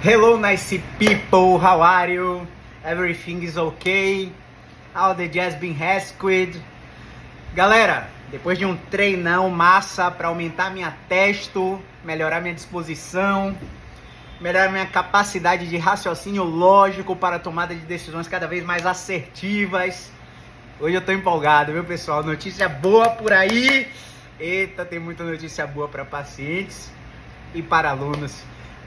Hello, nice people. How are you? Everything is okay? How the jazz been rescued? Galera, depois de um treinão massa para aumentar minha testo, melhorar minha disposição, melhorar minha capacidade de raciocínio lógico para a tomada de decisões cada vez mais assertivas, hoje eu tô empolgado, viu, pessoal? Notícia boa por aí. Eita, tem muita notícia boa para pacientes e para alunos.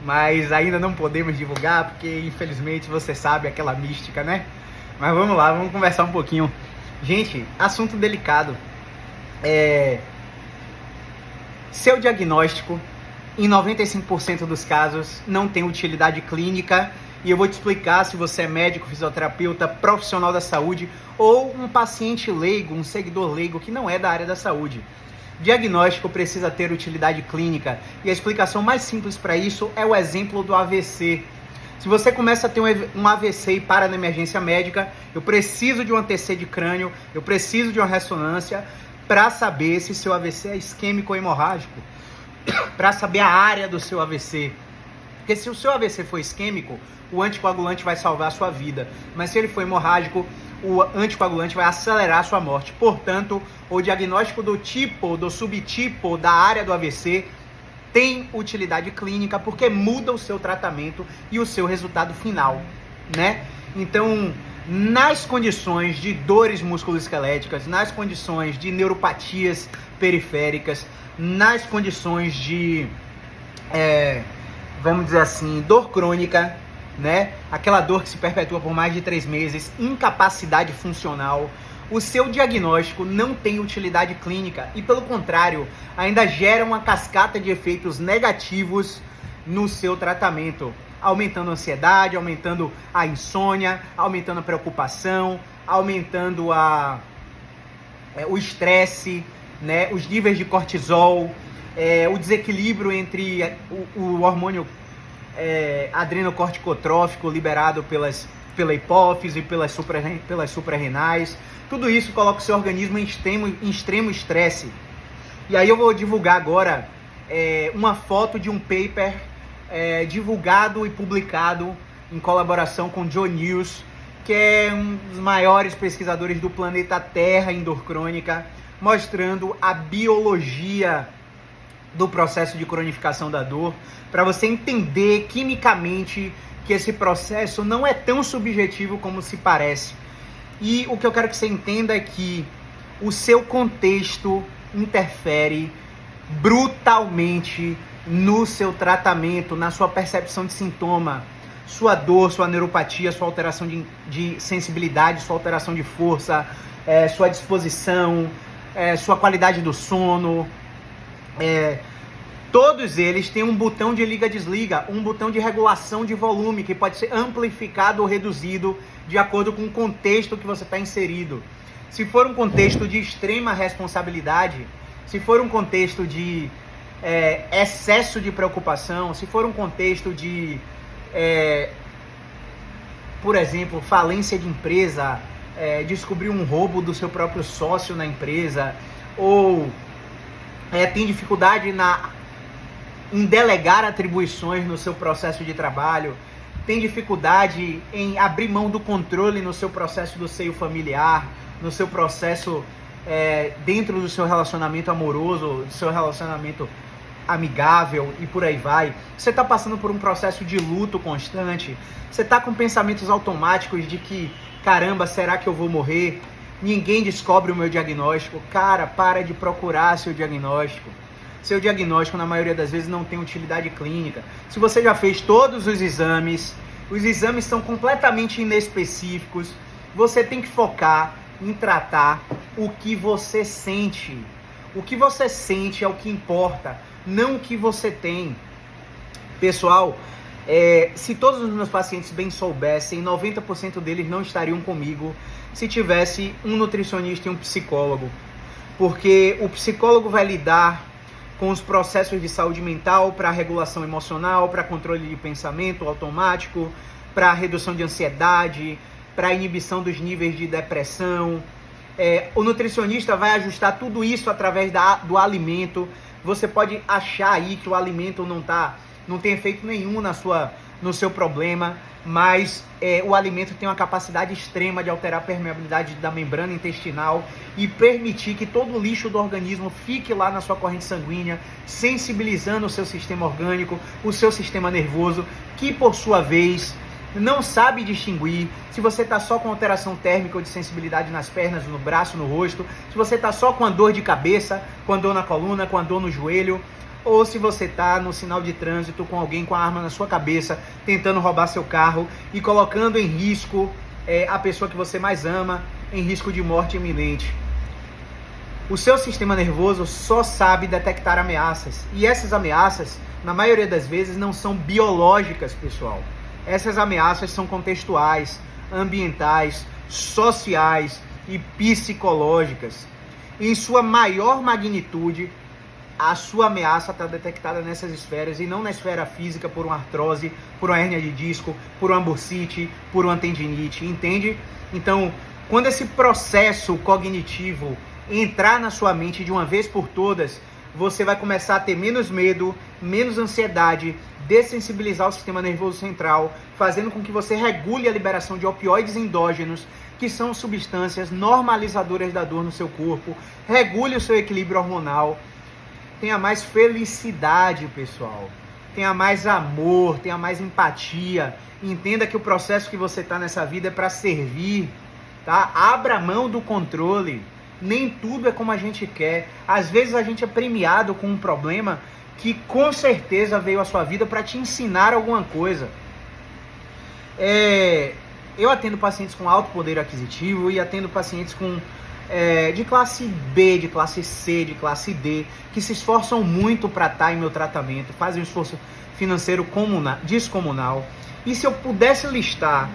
Mas ainda não podemos divulgar, porque infelizmente você sabe aquela mística, né? Mas vamos lá, vamos conversar um pouquinho. Gente, assunto delicado. Seu diagnóstico, em 95% dos casos, não tem utilidade clínica. E eu vou te explicar se você é médico, fisioterapeuta, profissional da saúde ou um paciente leigo, um seguidor leigo que não é da área da saúde. Diagnóstico precisa ter utilidade clínica e a explicação mais simples para isso é o exemplo do AVC. Se você começa a ter um AVC e para na emergência médica, eu preciso de um TC de crânio, eu preciso de uma ressonância para saber se seu AVC é isquêmico ou hemorrágico, para saber a área do seu AVC. Porque se o seu AVC for isquêmico, o anticoagulante vai salvar a sua vida, mas se ele for hemorrágico, o anticoagulante vai acelerar a sua morte. Portanto, o diagnóstico do tipo, do subtipo da área do AVC tem utilidade clínica porque muda o seu tratamento e o seu resultado final, né? Então, nas condições de dores musculoesqueléticas, nas condições de neuropatias periféricas, nas condições de, vamos dizer assim, dor crônica, né? Aquela dor que se perpetua por mais de 3 meses, incapacidade funcional, o seu diagnóstico não tem utilidade clínica e, pelo contrário, ainda gera uma cascata de efeitos negativos no seu tratamento, aumentando a ansiedade, aumentando a insônia, aumentando a preocupação, aumentando o estresse, né? Os níveis de cortisol, o desequilíbrio entre o hormônio adrenocorticotrófico liberado pela hipófise, pelas suprarrenais. Tudo isso coloca o seu organismo em extremo estresse. E aí eu vou divulgar agora uma foto de um paper divulgado e publicado em colaboração com Joe News, que é um dos maiores pesquisadores do planeta Terra em dor crônica, mostrando a biologia do processo de cronificação da dor, para você entender quimicamente que esse processo não é tão subjetivo como se parece. E o que eu quero que você entenda é que o seu contexto interfere brutalmente no seu tratamento, na sua percepção de sintoma, sua dor, sua neuropatia, sua alteração de sensibilidade, sua alteração de força, sua disposição, sua qualidade do sono. Todos eles têm um botão de liga-desliga, um botão de regulação de volume que pode ser amplificado ou reduzido de acordo com o contexto que você está inserido. Se for um contexto de extrema responsabilidade, se for um contexto de excesso de preocupação, se for um contexto de, por exemplo, falência de empresa, descobrir um roubo do seu próprio sócio na empresa, ou tem dificuldade em delegar atribuições no seu processo de trabalho, tem dificuldade em abrir mão do controle no seu processo do seio familiar, no seu processo dentro do seu relacionamento amoroso, do seu relacionamento amigável e por aí vai. Você está passando por um processo de luto constante, você está com pensamentos automáticos de que, caramba, será que eu vou morrer? Ninguém descobre o meu diagnóstico. Cara, para de procurar seu diagnóstico. Seu diagnóstico, na maioria das vezes, não tem utilidade clínica. Se você já fez todos os exames são completamente inespecíficos. Você tem que focar em tratar o que você sente. O que você sente é o que importa, não o que você tem. Pessoal, se todos os meus pacientes bem soubessem, 90% deles não estariam comigo se tivesse um nutricionista e um psicólogo. Porque o psicólogo vai lidar com os processos de saúde mental para regulação emocional, para controle de pensamento automático, para redução de ansiedade, para inibição dos níveis de depressão. O nutricionista vai ajustar tudo isso através do alimento. Você pode achar aí que o alimento não tem efeito nenhum na sua no seu problema, mas o alimento tem uma capacidade extrema de alterar a permeabilidade da membrana intestinal e permitir que todo o lixo do organismo fique lá na sua corrente sanguínea, sensibilizando o seu sistema orgânico, o seu sistema nervoso, que por sua vez não sabe distinguir se você está só com alteração térmica ou de sensibilidade nas pernas, no braço, no rosto, se você está só com a dor de cabeça, com a dor na coluna, com a dor no joelho, ou se você está no sinal de trânsito com alguém com a arma na sua cabeça, tentando roubar seu carro e colocando em risco a pessoa que você mais ama, em risco de morte iminente. O seu sistema nervoso só sabe detectar ameaças, e essas ameaças, na maioria das vezes, não são biológicas, pessoal. Essas ameaças são contextuais, ambientais, sociais e psicológicas. Em sua maior magnitude, a sua ameaça está detectada nessas esferas e não na esfera física por uma artrose, por uma hérnia de disco, por uma bursite, por uma tendinite, entende? Então, quando esse processo cognitivo entrar na sua mente de uma vez por todas, você vai começar a ter menos medo, menos ansiedade, dessensibilizar o sistema nervoso central, fazendo com que você regule a liberação de opioides endógenos, que são substâncias normalizadoras da dor no seu corpo, regule o seu equilíbrio hormonal, tenha mais felicidade, pessoal, tenha mais amor, tenha mais empatia, entenda que o processo que você está nessa vida é para servir, tá? Abra mão do controle, nem tudo é como a gente quer, às vezes a gente é premiado com um problema que com certeza veio à sua vida para te ensinar alguma coisa. Eu atendo pacientes com alto poder aquisitivo e atendo pacientes com de classe B, de classe C, de classe D, que se esforçam muito para estar em meu tratamento, fazem um esforço financeiro descomunal. E se eu pudesse listar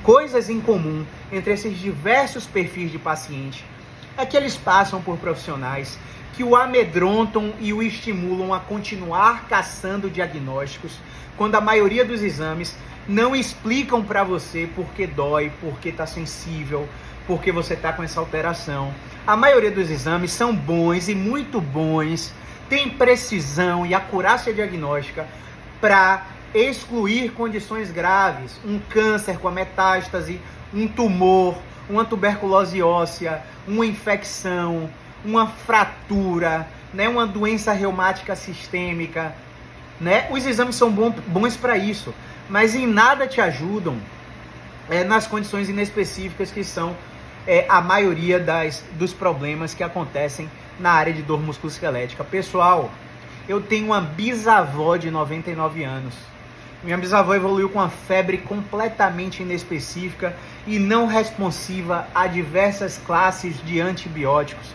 coisas em comum entre esses diversos perfis de paciente, é que eles passam por profissionais que o amedrontam e o estimulam a continuar caçando diagnósticos, quando a maioria dos exames não explicam para você por que dói, por que está sensível, por que você está com essa alteração. A maioria dos exames são bons e muito bons, tem precisão e acurácia diagnóstica para excluir condições graves, um câncer com a metástase, um tumor, uma tuberculose óssea, uma infecção, uma fratura, né, uma doença reumática sistêmica, né? Os exames são bons para isso, mas em nada te ajudam nas condições inespecíficas que são a maioria dos problemas que acontecem na área de dor musculoesquelética. Pessoal, eu tenho uma bisavó de 99 anos. Minha bisavó evoluiu com uma febre completamente inespecífica e não responsiva a diversas classes de antibióticos.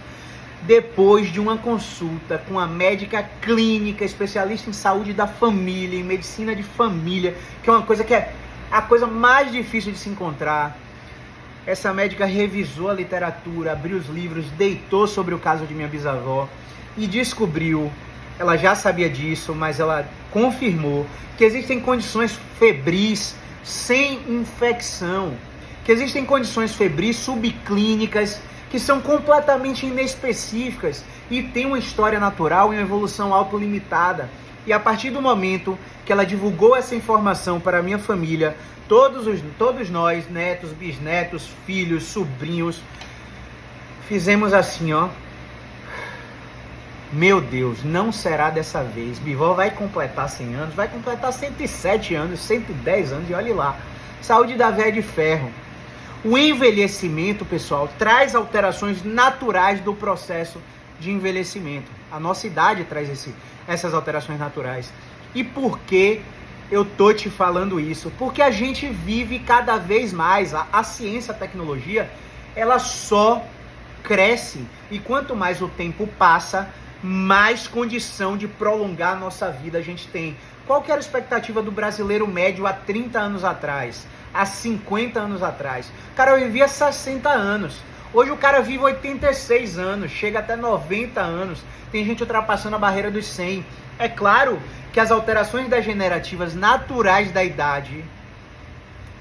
Depois de uma consulta com a médica clínica, especialista em saúde da família, em medicina de família, que é uma coisa que é a coisa mais difícil de se encontrar, essa médica revisou a literatura, abriu os livros, deitou sobre o caso de minha bisavó e descobriu, ela já sabia disso, mas ela confirmou que existem condições febris sem infecção, que existem condições febris subclínicas que são completamente inespecíficas e têm uma história natural e uma evolução autolimitada. E a partir do momento que ela divulgou essa informação para a minha família, todos nós, netos, bisnetos, filhos, sobrinhos, fizemos assim, ó. Meu Deus, não será dessa vez. Bivó vai completar 100 anos, vai completar 107 anos, 110 anos, e olhe lá. Saúde da véia de ferro. O envelhecimento, pessoal, traz alterações naturais do processo de envelhecimento. A nossa idade traz essas alterações naturais. E por que eu tô te falando isso? Porque a gente vive cada vez mais. A ciência, a tecnologia, ela só cresce. E quanto mais o tempo passa, mais condição de prolongar a nossa vida a gente tem. Qual que era a expectativa do brasileiro médio há 30 anos atrás? Há 50 anos atrás? O cara vivia 60 anos. Hoje o cara vive 86 anos, chega até 90 anos. Tem gente ultrapassando a barreira dos 100. É claro que as alterações degenerativas naturais da idade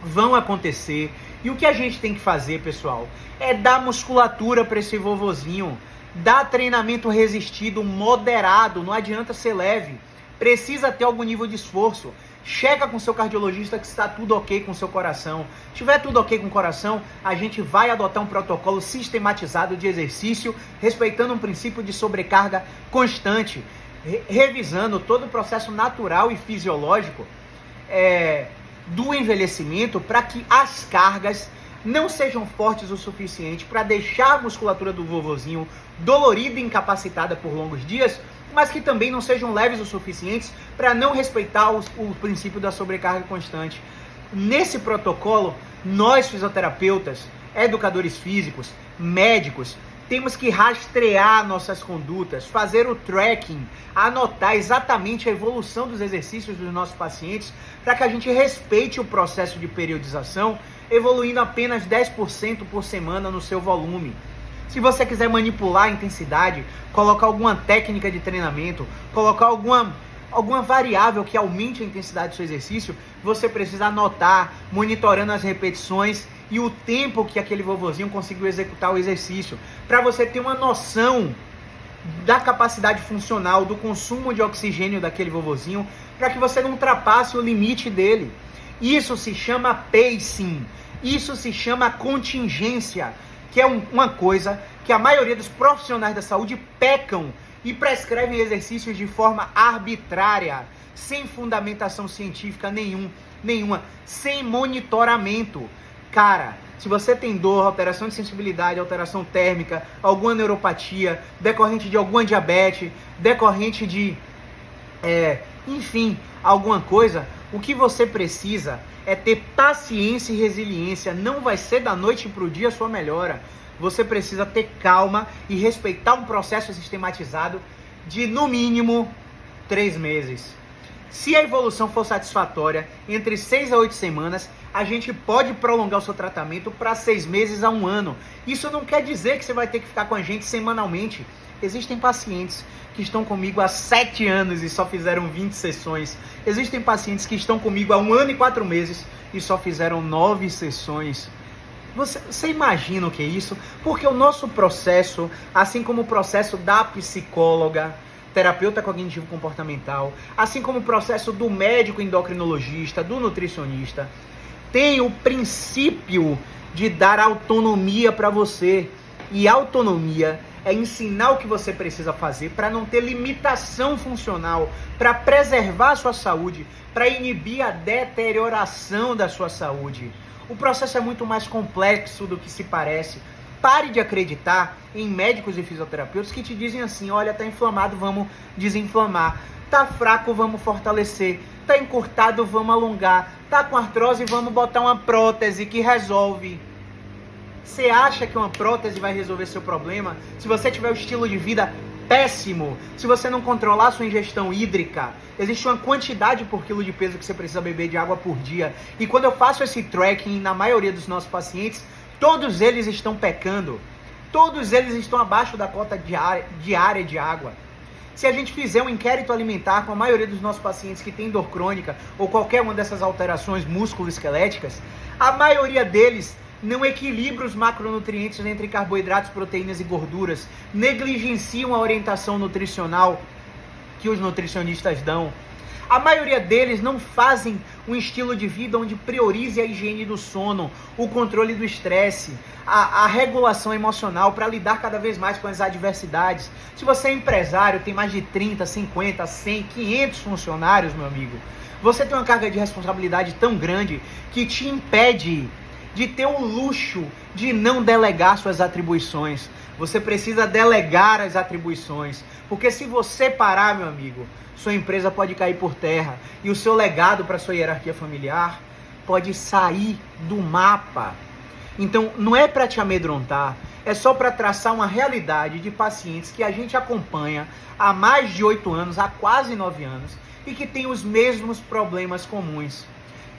vão acontecer. E o que a gente tem que fazer, pessoal, é dar musculatura para esse vovozinho. Dar treinamento resistido, moderado. Não adianta ser leve. Precisa ter algum nível de esforço. checa com seu cardiologista que está tudo ok com seu coração. Se tiver tudo ok com o coração, a gente vai adotar um protocolo sistematizado de exercício, respeitando um princípio de sobrecarga constante, revisando todo o processo natural e fisiológico do envelhecimento para que as cargas não sejam fortes o suficiente para deixar a musculatura do vovozinho dolorida e incapacitada por longos dias, mas que também não sejam leves o suficientes para não respeitar o princípio da sobrecarga constante. Nesse protocolo, nós fisioterapeutas, educadores físicos, médicos, temos que rastrear nossas condutas, fazer o tracking, anotar exatamente a evolução dos exercícios dos nossos pacientes para que a gente respeite o processo de periodização, evoluindo apenas 10% por semana no seu volume. Se você quiser manipular a intensidade, colocar alguma técnica de treinamento, colocar alguma variável que aumente a intensidade do seu exercício, você precisa anotar, monitorando as repetições e o tempo que aquele vovozinho conseguiu executar o exercício, para você ter uma noção da capacidade funcional, do consumo de oxigênio daquele vovozinho, para que você não ultrapasse o limite dele. Isso se chama pacing, isso se chama contingência, que é uma coisa que a maioria dos profissionais da saúde pecam e prescrevem exercícios de forma arbitrária, sem fundamentação científica nenhuma, sem monitoramento. Cara, se você tem dor, alteração de sensibilidade, alteração térmica, alguma neuropatia, decorrente de alguma diabetes, decorrente de, enfim, alguma coisa, o que você precisa é ter paciência e resiliência. Não vai ser da noite para o dia a sua melhora. Você precisa ter calma e respeitar um processo sistematizado de, no mínimo, 3 meses. Se a evolução for satisfatória, entre 6 a 8 semanas, a gente pode prolongar o seu tratamento para 6 meses a 1 ano. Isso não quer dizer que você vai ter que ficar com a gente semanalmente. Existem pacientes que estão comigo há 7 anos e só fizeram 20 sessões. Existem pacientes que estão comigo há 1 ano e 4 meses e só fizeram 9 sessões. Você imagina o que é isso? Porque o nosso processo, assim como o processo da psicóloga, terapeuta cognitivo-comportamental, assim como o processo do médico endocrinologista, do nutricionista, tem o princípio de dar autonomia para você. E autonomia é ensinar o que você precisa fazer para não ter limitação funcional, para preservar a sua saúde, para inibir a deterioração da sua saúde. O processo é muito mais complexo do que se parece. Pare de acreditar em médicos e fisioterapeutas que te dizem assim: olha, tá inflamado, vamos desinflamar. Tá fraco, vamos fortalecer. Tá encurtado, vamos alongar. Tá com artrose, vamos botar uma prótese que resolve. Você acha que uma prótese vai resolver seu problema? Se você tiver um estilo de vida péssimo, se você não controlar sua ingestão hídrica, existe uma quantidade por quilo de peso que você precisa beber de água por dia. E quando eu faço esse tracking na maioria dos nossos pacientes, todos eles estão pecando. Todos eles estão abaixo da cota diária de água. Se a gente fizer um inquérito alimentar com a maioria dos nossos pacientes que tem dor crônica ou qualquer uma dessas alterações músculo-esqueléticas, a maioria deles não equilibra os macronutrientes entre carboidratos, proteínas e gorduras, negligenciam a orientação nutricional que os nutricionistas dão. A maioria deles não fazem um estilo de vida onde priorize a higiene do sono, o controle do estresse, a regulação emocional para lidar cada vez mais com as adversidades. Se você é empresário, tem mais de 30, 50, 100, 500 funcionários, meu amigo, você tem uma carga de responsabilidade tão grande que te impede de ter o luxo de não delegar suas atribuições. Você precisa delegar as atribuições, porque se você parar, meu amigo, sua empresa pode cair por terra e o seu legado para sua hierarquia familiar pode sair do mapa. Então, não é para te amedrontar, é só para traçar uma realidade de pacientes que a gente acompanha há mais de 8 anos, há quase 9 anos, e que tem os mesmos problemas comuns.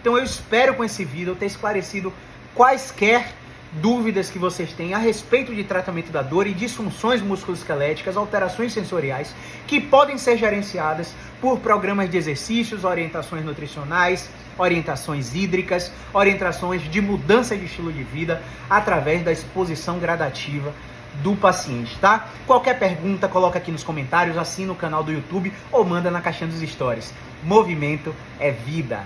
Então, eu espero com esse vídeo ter esclarecido quaisquer dúvidas que vocês têm a respeito de tratamento da dor e disfunções musculoesqueléticas, alterações sensoriais, que podem ser gerenciadas por programas de exercícios, orientações nutricionais, orientações hídricas, orientações de mudança de estilo de vida, através da exposição gradativa do paciente, tá? Qualquer pergunta, coloca aqui nos comentários, assina o canal do YouTube ou manda na caixinha dos stories. Movimento é vida.